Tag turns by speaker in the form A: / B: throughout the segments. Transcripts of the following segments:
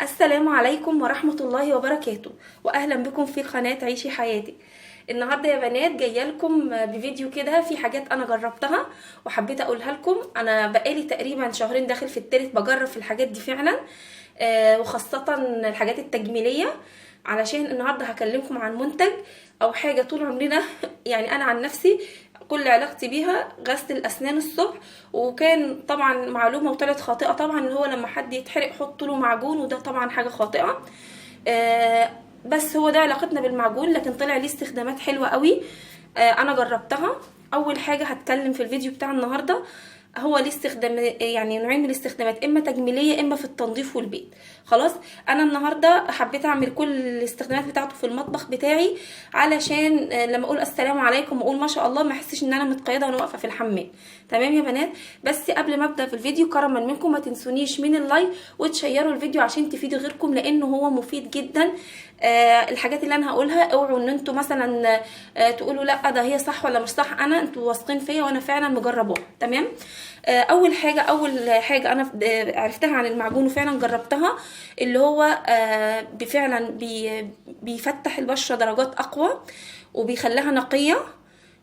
A: السلام عليكم ورحمة الله وبركاته، وأهلا بكم في قناة عيشي حياتي. النهاردة يا بنات جاية لكم بفيديو كده في حاجات أنا جربتها وحبيت أقولها لكم. أنا بقالي تقريبا شهرين داخل في التالت بجرب في الحاجات دي فعلا، وخاصة الحاجات التجميلية. علشان النهاردة هكلمكم عن منتج أو حاجة طول عمرنا يعني أنا عن نفسي كل علاقتي بيها غسل الاسنان الصبح. وكان طبعا معلومه وطلعت خاطئه طبعا، ان هو لما حد يتحرق حط له معجون، وده طبعا حاجه خاطئه. بس هو ده علاقتنا بالمعجون، لكن طلع ليه استخدامات حلوه قوي. انا جربتها. اول حاجه هتكلم في الفيديو بتاع النهارده هو ليه استخدام، يعني نوعين من الاستخدامات، اما تجميليه اما في التنظيف والبيت. خلاص، انا النهارده حبيت اعمل كل الاستخدامات بتاعته في المطبخ بتاعي، علشان لما اقول السلام عليكم واقول ما شاء الله ما احسش ان انا متقيده وانا واقفه في الحمام. تمام يا بنات؟ بس قبل ما ابدا في الفيديو كرما منكم ما تنسونيش من اللايك وتشيروا الفيديو عشان تفيدوا غيركم، لانه هو مفيد جدا. الحاجات اللي انا هقولها اوعوا ان انتوا مثلا تقولوا لا ده هي صح ولا مش صح، انتوا واثقين فيا وانا فعلا مجرباها. تمام. اول حاجه انا عرفتها عن المعجون وفعلا جربتها، اللي هو فعلا بيفتح البشره درجات اقوى وبيخليها نقيه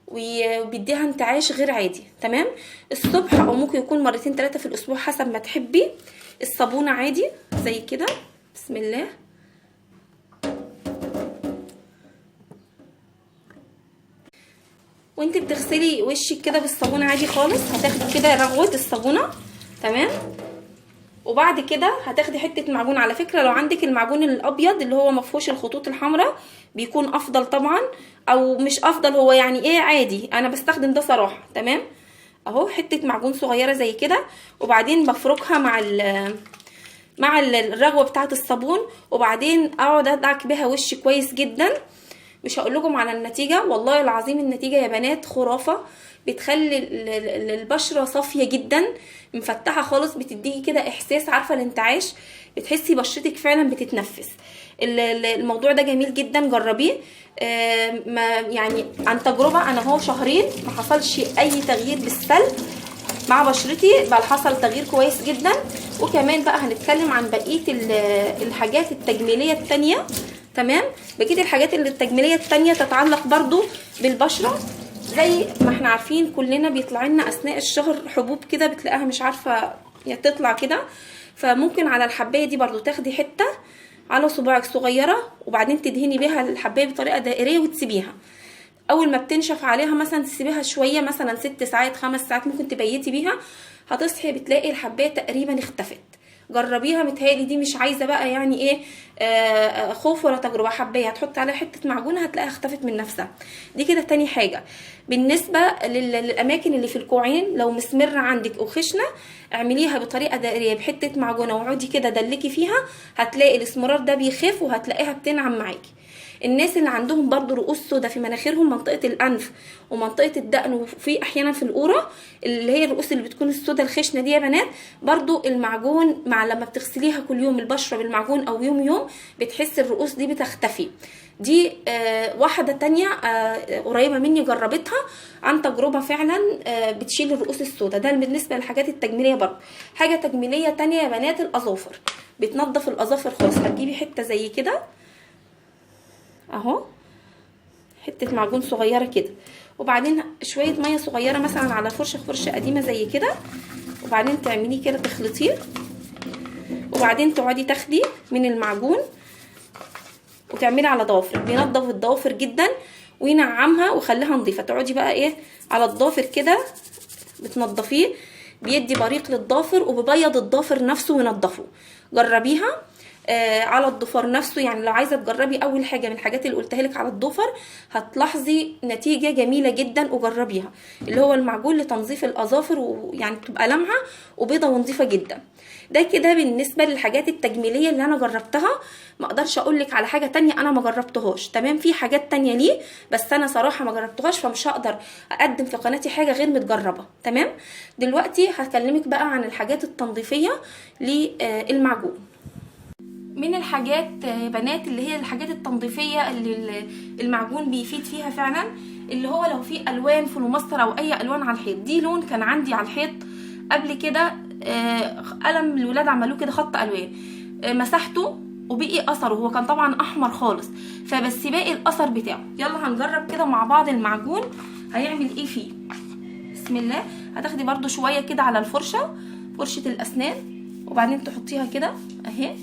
A: وبيديها انتعاش غير عادي. تمام. الصبح او ممكن يكون مرتين 3 في الاسبوع حسب ما تحبي. الصابونه عادي زي كده، بسم الله. وانت بتغسلي وشك كده بالصابونه عادي خالص، هتاخدي كده رغوه الصابونه. تمام. وبعد كده هتاخدي حته معجون. على فكره لو عندك المعجون الابيض اللي هو مفهوش الخطوط الحمراء بيكون افضل طبعا، او مش افضل، هو يعني ايه عادي، انا بستخدم ده صراحه. تمام. اهو حته معجون صغيره زي كده، وبعدين بفركها مع الرغوه بتاعه الصابون، وبعدين اقعد ادعك بيها وشي كويس جدا. مش هقول لكم على النتيجه، والله العظيم النتيجه يا بنات خرافه. بتخلي البشره صافيه جدا، مفتحه خالص، بتديكي كده احساس، عارفه الانتعاش، بتحسي بشرتك فعلا بتتنفس. الموضوع ده جميل جدا، جربيه. ما يعني عن تجربه، انا هو شهرين ما حصلش اي تغيير بالسلب مع بشرتي، بل حصل تغيير كويس جدا. وكمان بقى هنتكلم عن بقيه الحاجات التجميليه التانية. تمام. بقيه الحاجات اللي التجميليه التانية تتعلق برضو بالبشره، زي ما احنا عارفين كلنا بيطلع لنا اثناء الشهر حبوب كده، بتلاقيها مش عارفه يعني تطلع كده. فممكن على الحبايه دي برضو تاخدي حته على صباعك صغيره، وبعدين تدهني بيها الحبايه بطريقه دائريه وتسيبيها. اول ما بتنشف عليها مثلا تسيبيها شويه، مثلا 6 ساعات 5 ساعات ممكن تبيتي بيها، هتصحي بتلاقي الحبايه تقريبا اختفت. جربيها، متهيألي دي مش عايزه بقى يعني ايه خوف ولا تجربه. حبايه هتحط عليها حته معجونه هتلاقيها اختفت من نفسها. دي كده تاني حاجه. بالنسبه للاماكن اللي في الكوعين، لو مسمره عندك او خشنه، اعمليها بطريقه دائريه بحته معجونه واقعدي كده دلكي فيها، هتلاقي الاسمرار ده بيخف وهتلاقيها بتنعم معاكي. الناس اللي عندهم برضو رؤوس سودا في مناخيرهم، منطقه الانف ومنطقه الدقن، وفي احيانا في القوره اللي هي الرؤوس اللي بتكون السودا الخشنه دي يا بنات، برضو المعجون مع لما بتغسليها كل يوم البشره بالمعجون او يوم بتحس الرؤوس دي بتختفي. دي واحدة تانية قريبة مني جربتها عن تجربة فعلا، بتشيل الرؤوس السوداء. ده بالنسبة للحاجات التجميلية. برضو حاجة تجميلية تانية يا بنات، الأظافر. بتنظف الأظافر خالص. هتجيبي حتة زي كده اهو، حتة معجون صغيرة كده، وبعدين شوية مية صغيرة مثلا على فرشة قديمة زي كده، وبعدين تعمليه كده تخلطيه، وبعدين تقعدي تاخدي من المعجون وتعملي على ضوافر. بينضف الضوافر جدا وينعمها ويخليها نظيفه. تقعدي بقى ايه على الضافر كده بتنضفيه، بيدي بريق للضافر وبيبيض الضافر نفسه وينضفه. جربيها على الضفر نفسه. يعني لو عايزه تجربي اول حاجه من الحاجات اللي قلتها لك على الضفر، هتلاحظي نتيجه جميله جدا. وجربيها، اللي هو المعجون لتنظيف الاظافر، ويعني تبقى لمعه وبيضه ونظيفه جدا. ده كده بالنسبه للحاجات التجميليه اللي انا جربتها. ما اقدرش اقول لك على حاجه تانية انا ما جربتهاش. تمام. في حاجات تانية ليه بس انا صراحه ما جربتهاش، فمش هقدر اقدم في قناتي حاجه غير متجربه. تمام. دلوقتي هكلمك بقى عن الحاجات التنظيفيه للمعجون. من الحاجات بنات اللي هي الحاجات التنظيفيه اللي المعجون بيفيد فيها فعلا، اللي هو لو في الوان فلوماستر او اي الوان على الحيط. دي لون كان عندي على الحيط قبل كده، قلم الولاد عملوه كده خط الوان. مسحته وبقي اثره، هو كان طبعا احمر خالص، فبس باقي الاثر بتاعه. يلا هنجرب كده مع بعض المعجون هيعمل ايه فيه. بسم الله. هتاخدي برده شويه كده على الفرشه، فرشه الاسنان، وبعدين تحطيها كده اهي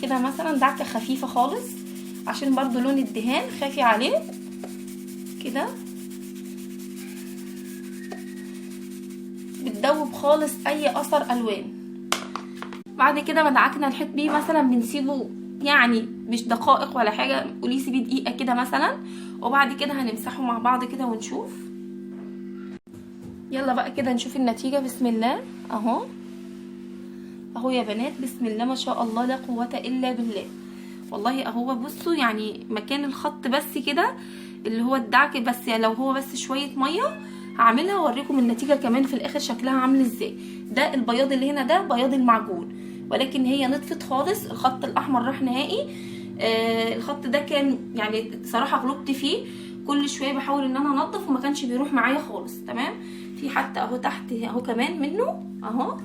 A: كده مثلا دعكه خفيفه خالص، عشان برده لون الدهان خافي عليه كده، بتدوب خالص اي اثر الوان. بعد كده ما دعكنا الحيط بيه مثلا بنسيبه يعني مش دقائق ولا حاجه، قولي سيبيه دقيقه كده مثلا، وبعد كده هنمسحه مع بعض كده ونشوف. يلا بقى كده نشوف النتيجه. بسم الله اهو اهو يا بنات، بسم الله ما شاء الله لا قوه الا بالله. والله اهو بصوا يعني مكان الخط بس كده اللي هو الدعك بس، يعني لو هو بس شويه ميه هعملها واوريكم النتيجه كمان في الاخر شكلها عامل ازاي. ده البياض اللي هنا ده بياض المعجون، ولكن هي نطفت خالص، الخط الاحمر راح نهائي. الخط ده كان يعني صراحه غلطت فيه، كل شويه بحاول ان انا انضف وما كانش بيروح معايا خالص. تمام. في حتى اهو تحت اهو كمان منه اهو،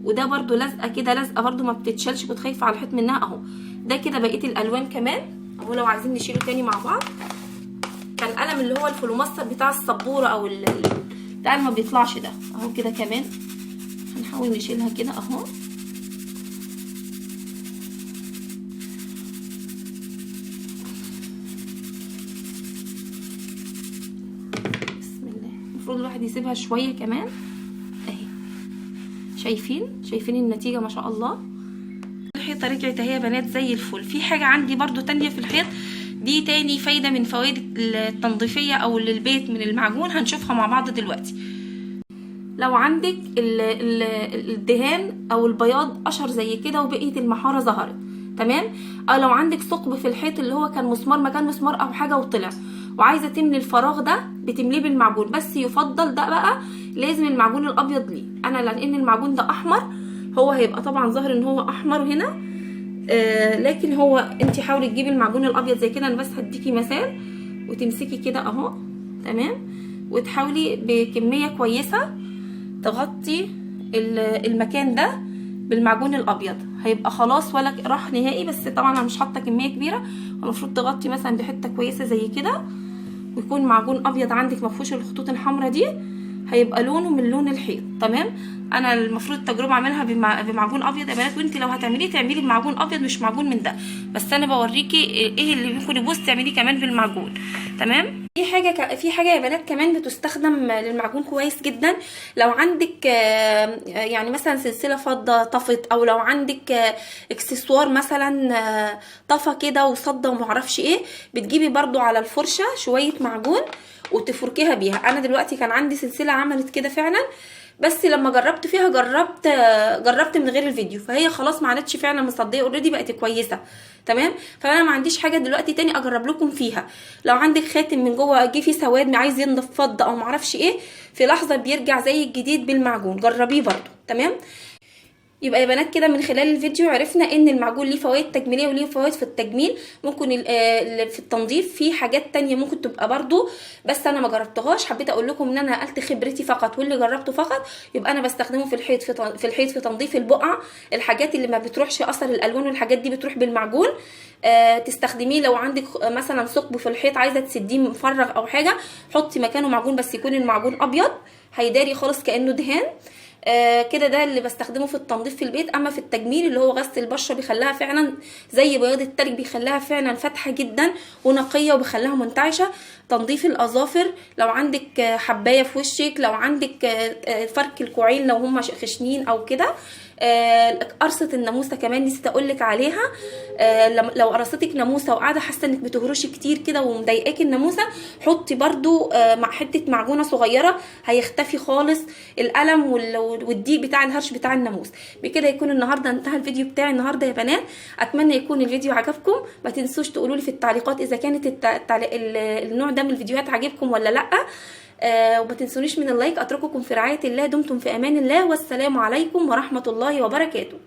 A: وده برضو لازقه كده، لازقه برضو ما بتتشالش، كنت خايفه على الحيط منها اهو. ده كده بقيه الالوان كمان اهو، لو عايزين نشيله تاني مع بعض. كان قلم اللي هو الفلوماستر بتاع السبوره او بتاع ما بيطلعش ده اهو كده كمان، هنحاول نشيلها كده اهو. بسم الله. المفروض الواحد يسيبها شويه كمان اهي. شايفين النتيجه ما شاء الله. الحيطه رجعت اهي يا بنات زي الفل. في حاجه عندي برضو تانية في الحيط، دي تاني فايده من فوائد التنظيفيه او للبيت من المعجون، هنشوفها مع بعض دلوقتي. لو عندك الدهان او البياض قشر زي كده وبقيه المحاره ظهرت، تمام، او لو عندك ثقب في الحيط اللي هو كان مسمار مكان مسمار او حاجه وطلع وعايزه تملي الفراغ ده، بتمليه بالمعجون، بس يفضل ده بقى لازم المعجون الابيض ليه. انا لان المعجون ده احمر، هو هيبقى طبعا ظاهر ان هو احمر هنا، لكن هو انت حاولي تجيبي المعجون الابيض زي كده. انا بس هديكي مثال، وتمسكي كده اهو تمام، وتحاولي بكميه كويسه تغطي المكان ده بالمعجون الابيض، هيبقى خلاص ولا راح نهائي. بس طبعا انا مش حاطه كميه كبيره، المفروض تغطي مثلا بحته كويسه زي كده، ويكون معجون ابيض عندك مفهوش الخطوط الحمراء دي، هيبقى لونه من لون الحيط. تمام. انا المفروض التجربه اعملها بمعجون ابيض يا بنات، وانت لو هتعمليه تعملي بمعجون ابيض مش معجون من ده، بس انا بوريكي ايه اللي ممكن يبوظ تعمليه كمان بالمعجون. تمام. في حاجه يا بنات كمان بتستخدم للمعجون كويس جدا، لو عندك يعني مثلا سلسله فضه طفت، او لو عندك اكسسوار مثلا طفى كده وصدى ومعرفش ايه، بتجيبي برضو على الفرشه شويه معجون وتفركيها بيها. انا دلوقتي كان عندي سلسله عملت كده فعلا، بس لما جربت فيها جربت من غير الفيديو، فهي خلاص ما عادتش فعلا مصديه، اوريدي بقت كويسه. تمام. فانا ما عنديش حاجه دلوقتي تاني اجرب لكم فيها. لو عندك خاتم من جوه جه فيه سواد عايز ينضف فضه او معرفش ايه، في لحظه بيرجع زي الجديد بالمعجون، جربيه برضو. تمام. يبقى يا بنات كده من خلال الفيديو عرفنا ان المعجون ليه فوائد تجميليه وليه فوائد في التجميل، ممكن في التنظيف في حاجات تانية ممكن تبقى برضو، بس انا ما جربتهاش، حبيت اقول لكم ان انا نقلت خبرتي فقط واللي جربته فقط. يبقى انا بستخدمه في الحيط في تنظيف البقع، الحاجات اللي ما بتروحش اثر الالوان والحاجات دي بتروح بالمعجون. تستخدميه لو عندك مثلا ثقب في الحيط عايزه تسديه مفرغ او حاجه، حطي مكانه معجون، بس يكون المعجون ابيض هيداري خالص كانه دهان. كده ده اللي بستخدمه في التنظيف في البيت. اما في التجميل اللي هو غسل البشره بيخليها فعلا زي بياض التلج، بيخليها فعلا فاتحه جدا ونقيه وبيخليها منتعشه. تنظيف الاظافر، لو عندك حبايه في وشك، لو عندك فرك الكوعين لو هم خشنين او كده، قرصه الناموسه كمان نسيت اقولك عليها. لو قرصتك ناموسه وقاعده حاسه انك بتهرشي كتير كده ومضايقاكي الناموسه، حطي برضو مع حته معجونه صغيره هيختفي خالص الالم والضيق بتاع الهرش بتاع الناموس. بكده يكون النهارده انتهى الفيديو بتاعي النهارده يا بنات. اتمنى يكون الفيديو عجبكم، ما تنسوش تقولوا لي في التعليقات اذا كانت النوع ده من الفيديوهات عجبكم ولا لا. وما تنسونيش من اللايك. اترككم في رعايه الله، دمتم في امان الله، والسلام عليكم ورحمه الله وبركاته.